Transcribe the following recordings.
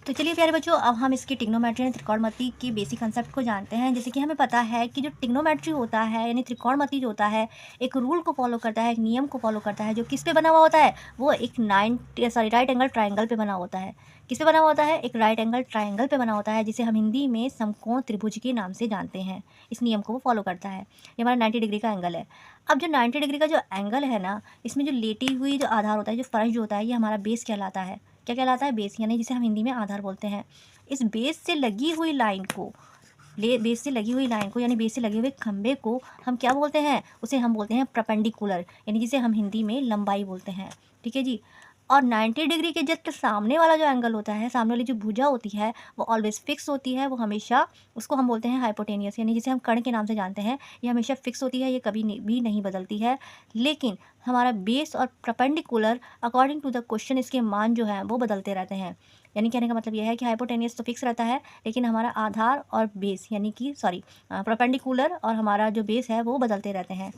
तो चलिए प्यारे बच्चों, अब हम इसकी ट्रिग्नोमेट्री यानी त्रिकोणमिति की बेसिक कंसेप्ट को जानते हैं। जैसे कि हमें पता है कि जो ट्रिग्नोमेट्री होता है यानी त्रिकोणमिति जो होता है, एक रूल को फॉलो करता है, एक नियम को फॉलो करता है, जो किस पे बना हुआ होता है, वो एक राइट एंगल ट्राइंगल पे बना होता है। किस पे बना हुआ होता है? एक राइट एंगल ट्राइंगल पे बना होता है, जिसे हम हिंदी में समकोण त्रिभुज के नाम से जानते हैं। इस नियम को वो फॉलो करता है। ये हमारा 90 डिग्री का एंगल है। अब जो 90 डिग्री का जो एंगल है ना, इसमें जो लेटी हुई जो आधार होता है, जो फर्श जो होता है, ये हमारा बेस कहलाता है। क्या कहलाता है? बेस, यानी जिसे हम हिंदी में आधार बोलते हैं। इस बेस से लगी हुई लाइन को बेस से लगी हुई लाइन को यानी बेस से लगे हुए खंबे को हम क्या बोलते हैं? उसे हम बोलते हैं परपेंडिकुलर, यानी जिसे हम हिंदी में लंबाई बोलते हैं। ठीक है जी। और 90 डिग्री के जस्ट सामने वाला जो एंगल होता है, सामने वाली जो भुजा होती है, वो ऑलवेज फिक्स होती है। वो हमेशा, उसको हम बोलते हैं हाइपोटेनियस, यानी जिसे हम कर्ण के नाम से जानते हैं। ये हमेशा फिक्स होती है, ये कभी भी नहीं बदलती है। लेकिन हमारा बेस और perpendicular, according to the question, इसके मान जो हैं वो बदलते रहते हैं। यानी कहने का मतलब यह है कि हाइपोटेनियस तो फिक्स रहता है, लेकिन हमारा आधार और बेस यानी कि परपेंडिकुलर और हमारा जो बेस है वो बदलते रहते हैं।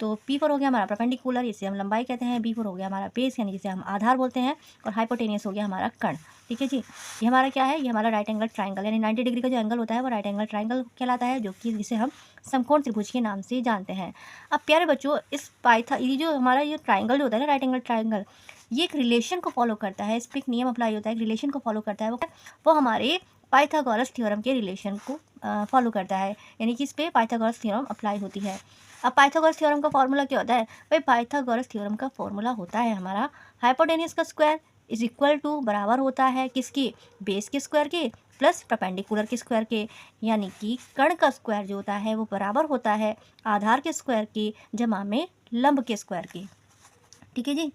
तो P4 हो गया हमारा परपेंडिकुलर, इसे हम लंबाई कहते हैं। B4 हो गया हमारा बेस, यानी जिसे हम आधार बोलते हैं। और हाइपोटेनियस हो गया हमारा कर्ण। ठीक है जी। ये हमारा क्या है? ये हमारा राइट एंगल ट्राइंगल, यानी 90 डिग्री का जो एंगल होता है वो राइट एंगल ट्राइंगल कहलाता है, जो कि जिसे हम समकोण त्रिभुज के नाम से जानते हैं। अब प्यारे बच्चों, ये जो हमारा ये ट्राइंगल जो होता है ना, राइट एंगल ट्राइंगल, ये एक रिलेशन को फॉलो करता है। इस पर एक नियम अप्लाई होता है, एक रिलेशन को फॉलो करता है। वो हमारे पाइथागोरस थ्योरम के रिलेशन को फॉलो करता है, यानी कि इस पर पाइथागोरस थ्योरम अप्लाई होती है। अब पाइथागोरस थ्योरम का फॉर्मूला क्या होता है? भाई पाइथागोरस थ्योरम का फॉर्मूला होता है हमारा हाइपोटेनियस का स्क्वायर इज इक्वल टू, बराबर होता है किसकी? बेस के स्क्वायर के प्लस परपेंडिकुलर के स्क्वायर के। यानी कि कर्ण का स्क्वायर जो होता है वो बराबर होता है आधार के स्क्वायर के जमा में लंब के स्क्वायर के। ठीक है जी।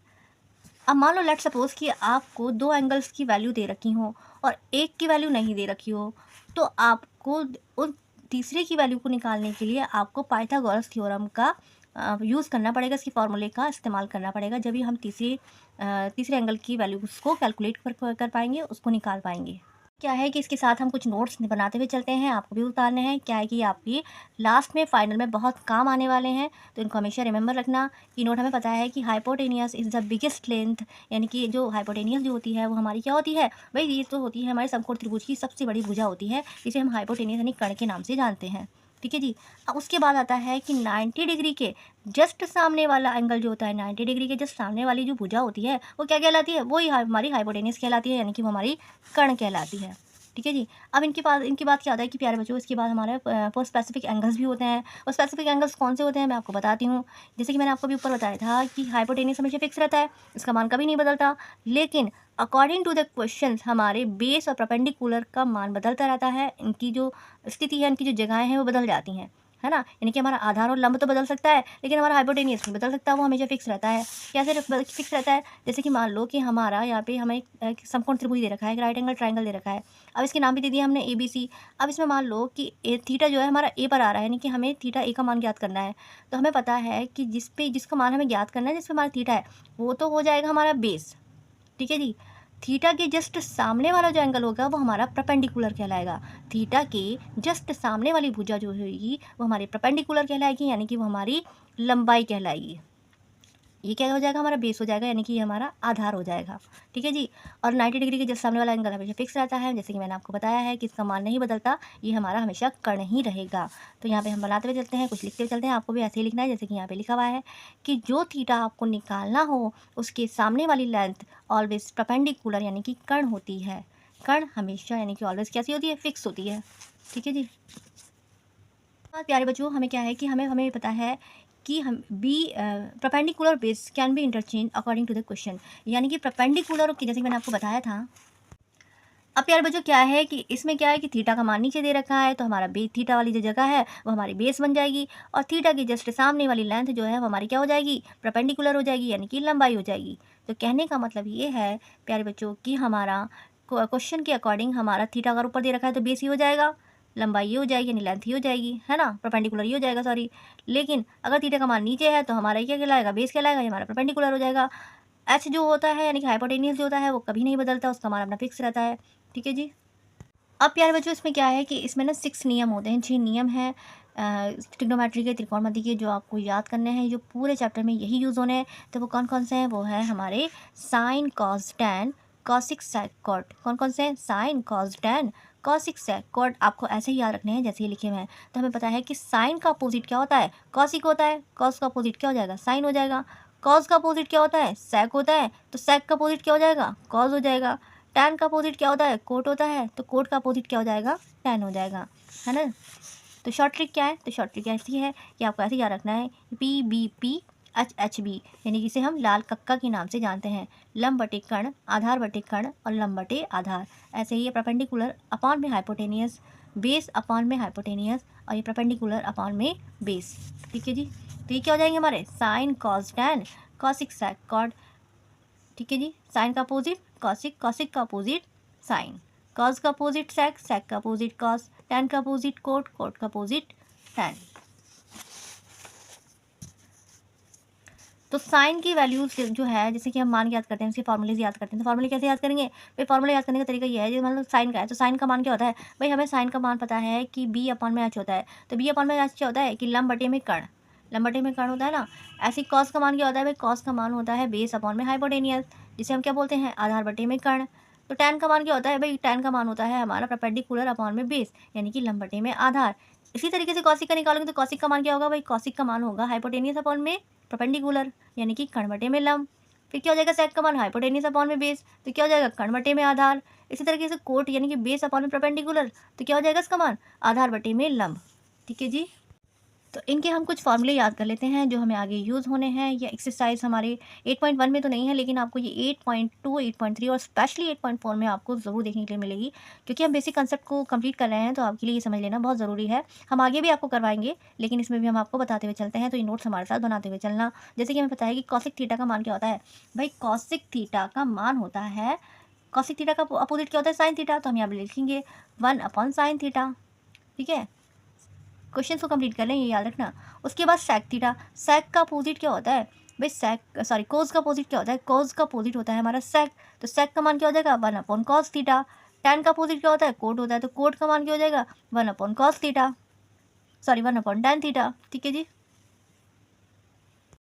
अब मान लो लेट सपोज कि आपको दो एंगल्स की वैल्यू दे रखी हो और एक की वैल्यू नहीं दे रखी हो, तो आपको उन तीसरे की वैल्यू को निकालने के लिए आपको पाइथागोरस थ्योरम का यूज़ करना पड़ेगा, इसकी फॉर्मूले का इस्तेमाल करना पड़ेगा। जब भी हम तीसरे एंगल की वैल्यूज़ को कैलकुलेट कर पाएंगे, उसको निकाल पाएंगे। क्या है कि इसके साथ हम कुछ नोट्स बनाते हुए चलते हैं, आपको भी उतारने हैं। क्या है कि आपकी लास्ट में फाइनल में बहुत काम आने वाले हैं, तो इनको हमेशा रिमेंबर रखना कि नोट हमें पता है कि hypotenuse is the biggest length, यानी कि जो हाइपोटेनियस जो होती है वो हमारी क्या होती है भाई? ये तो होती है हमारे समकोण त्रिभुज की सबसे बड़ी भुजा होती है, जिसे हम हाइपोटेनियस यानी कर्ण के नाम से जानते हैं। ठीक है जी। अब उसके बाद आता है कि 90 डिग्री के जस्ट सामने वाला एंगल जो होता है, 90 डिग्री के जस्ट सामने वाली जो भुजा होती है वो क्या कहलाती है? वही हमारी हाइपोटेनियस कहलाती है, यानी कि वो हमारी कर्ण कहलाती है। ठीक है जी। अब इनके बाद क्या होता है कि प्यारे बच्चों, इसके बाद हमारे पर स्पेसिफिक एंगल्स भी होते हैं। और स्पेसिफिक एंगल्स कौन से होते हैं मैं आपको बताती हूँ। जैसे कि मैंने आपको भी ऊपर बताया था कि हाइपोटेनियस हमेशा फिक्स रहता है, इसका मान कभी नहीं बदलता। लेकिन अकॉर्डिंग टू द क्वेश्चन हमारे बेस और परपेंडिकुलर का मान बदलता रहता है। इनकी जो स्थिति है, इनकी जो जगहें हैं वो बदल जाती हैं, है ना। यानी कि हमारा आधार और लंब तो बदल सकता है, लेकिन हमारा हाइपोटेनियस नहीं बदल सकता, वो हमेशा फिक्स रहता है। कैसे फिक्स रहता है? जैसे कि मान लो कि हमारा यहाँ पे हमें एक समकोण त्रिभुज दे रखा है, एक राइट एंगल ट्राइंगल दे रखा है। अब इसके नाम भी दे दिया हमने ABC। अब इसमें मान लो कि थीटा जो है हमारा A पर आ रहा है, यानी कि हमें थीटा A का मान ज्ञात करना है। तो हमें पता है कि जिसका मान हमें ज्ञात करना है, जिस पे हमारा थीटा है, वो तो हो जाएगा हमारा बेस। ठीक है जी। थीटा के जस्ट सामने वाला जो एंगल होगा वो हमारा परपेंडिकुलर कहलाएगा। थीटा के जस्ट सामने वाली भुजा जो होगी वो हमारी परपेंडिकुलर कहलाएगी, यानी कि वो हमारी लंबाई कहलाएगी। ये क्या हो जाएगा? हमारा बेस हो जाएगा, यानी कि ये हमारा आधार हो जाएगा। ठीक है जी। और 90 डिग्री के जस्ट सामने वाला एंगल हमेशा फिक्स रहता है, जैसे कि मैंने आपको बताया है कि इसका मान नहीं बदलता, ये हमारा हमेशा कर्ण ही रहेगा। तो यहाँ पे हम बनाते हुए चलते हैं, कुछ लिखते हुए चलते हैं। आपको भी ऐसे ही लिखना है जैसे कि यहाँ पे लिखा हुआ है कि जो थीटा आपको निकालना हो उसके सामने वाली लेंथ ऑलवेज परपेंडिकुलर यानी कि कर्ण होती है। कर्ण हमेशा यानी कि ऑलवेज कैसी होती है? फिक्स होती है। ठीक है जी। प्यारे बच्चों, हमें क्या है कि हमें पता है कि हम perpendicular base can be interchange according to the question, यानी कि परपेंडिकुलर की, जैसे कि मैंने आपको बताया था। अब प्यारे बच्चों क्या है कि इसमें क्या है कि थीटा का मान नीचे दे रखा है, तो हमारा थीटा वाली जो जगह है वो हमारी बेस बन जाएगी। और थीटा की जस्ट सामने वाली लेंथ जो है वो हमारी क्या हो जाएगी? परपेंडिकुलर हो जाएगी, यानी कि लंबाई हो जाएगी। तो कहने का मतलब ये है प्यारे बच्चों कि हमारा क्वेश्चन के अकॉर्डिंग हमारा थीटा अगर ऊपर दे रखा है तो बेस ही हो जाएगा, लंबाई ये हो जाएगी यानी लेंथ ही हो जाएगी, है ना, परपेंडिकुलर ही हो जाएगा, सॉरी। लेकिन अगर थीटा का मान नीचे है तो हमारा क्या कहलाएगा? बेस कहलाएगा, ये हमारा परपेंडिकुलर हो जाएगा। एच जो होता है यानी कि हाइपोटेनियस जो होता है वो कभी नहीं बदलता, उसका मान अपना फिक्स रहता है। ठीक है जी। अब प्यारे बच्चों, इसमें क्या है कि इसमें ना 6 नियम होते हैं, 6 नियम हैं ट्रिग्नोमेट्री के, त्रिकोणमिति के, जो आपको याद करने हैं, जो पूरे चैप्टर में यही यूज़ होने हैं। तो वो कौन कौन से हैं? वो है हमारे sine, cos, tan, cosec sec cot. कौन कौन से हैं? Sine, cos, tan, cosec sec cot. आपको ऐसे ही याद रखने हैं जैसे ये लिखे हुए हैं। तो हमें पता है कि साइन का अपोजिट क्या होता है? कॉसिक होता है। कॉस का अपोजिट क्या हो जाएगा? साइन हो जाएगा। कॉस का अपोजिट क्या होता है? सेक होता है। तो सेक का अपोजिट क्या हो जाएगा? कॉस हो जाएगा। टैन का अपोजिट क्या होता है? कोट होता है। तो कोट का अपोजिट क्या हो जाएगा? टैन हो जाएगा, है ना। तो शॉर्ट ट्रिक क्या है? तो शॉर्ट ट्रिक ऐसी है कि आपको ऐसे याद रखना है, P B P H H B, यानी जिसे हम लाल कक्का के नाम से जानते हैं। लंब बटे कर्ण, आधार बटे कर्ण और लंब बटे आधार। ऐसे ही ये परपेंडिकुलर अपॉन में हाइपोटेनियस, बेस अपॉन में हाइपोटेनियस, और ये परपेंडिकुलर अपॉन में बेस। ठीक है जी। तो ये क्या हो जाएंगे हमारे? Sine, cos, tan, cosec, sec, cot. ठीक है जी। साइन का अपोजिट कॉसिक, कॉसिक का अपोजिट साइन, कॉस का अपोजिट सेक, सेक का अपोजिट कॉस, टैन का अपोजिट कोट, कोट का अपोजिट टैन। तो साइन की वैल्यूज जो है, जैसे कि हम मान याद करते हैं, उसके फॉर्मूलेज याद करते हैं। तो फॉर्मूले कैसे याद करेंगे भाई? फॉर्मूले याद करने का तरीका ये है, जो मतलब साइन का है तो साइन का मान क्या होता है भाई? हमें साइन का मान पता है कि बी अपॉन में एच होता है। तो बी अपॉन में एच क्या होता है कि लंब बटे में कर्ण, लंब बटे में कर्ण होता है ना। ऐसे ही कॉस का मान क्या होता है भाई? कॉस का मान होता है बेस अपॉन में हाइपोटेनियस, जिसे हम क्या बोलते हैं? आधार बटे में कर्ण। तो टैन का मान क्या होता है भाई? टैन का मान होता है हमारा परपेंडिकुलर अपॉन में बेस, यानी कि लंब बटे में आधार। इसी तरीके से कॉसिक का निकालोगे तो कॉसिक का मान क्या होगा भाई? कॉसिक का मान होगा हाइपोटेनियस अपॉन में परपेंडिकुलर, यानी कि कर्ण बटे में लंब। फिर क्या हो जाएगा? सेक का मान हाइपोटेनियस अपॉन में बेस, तो क्या हो जाएगा? कर्ण बटे में आधार। इसी तरीके से कोट यानी कि बेस अपॉन में परपेंडिकुलर, तो क्या हो जाएगा इसका मान? आधार बटे में लंब। ठीक है जी। तो इनके हम कुछ फॉर्मूले याद कर लेते हैं जो हमें आगे यूज़ होने हैं। ये एक्सरसाइज हमारे 8.1 में तो नहीं है, लेकिन आपको ये 8.2, 8.3 और स्पेशली 8.4 में आपको ज़रूर देखने के लिए मिलेगी, क्योंकि हम बेसिक कंसेप्ट को कंप्लीट कर रहे हैं। तो आपके लिए ये समझ लेना बहुत ज़रूरी है। हम आगे भी आपको करवाएंगे, लेकिन इसमें भी हम आपको बताते हुए चलते हैं। तो ये नोट्स हमारे साथ बनाते हुए चलना। जैसे कि हमें पता है कि कॉसिक थीटा का मान क्या होता है भाई? कॉसिक थीटा का मान होता है, कॉसिक थीटा का अपोजिट क्या होता है? Sine theta. तो हम यहाँ पे लिखेंगे 1/sin थीटा। ठीक है। क्वेश्चन को कंप्लीट कर लें, ये याद रखना। उसके बाद सेक थीटा। सेक का अपोजिट क्या होता है भाई? सेक सॉरी कोस का अपोजिट क्या होता है? कोस का अपोजिट होता है हमारा सेक। तो सेक का मान क्या हो जाएगा? 1/cos theta. टैन का अपोजिट क्या होता है? कोट होता है। तो कोट का मान क्या हो जाएगा? 1/cos theta, sorry 1/tan theta. ठीक है जी।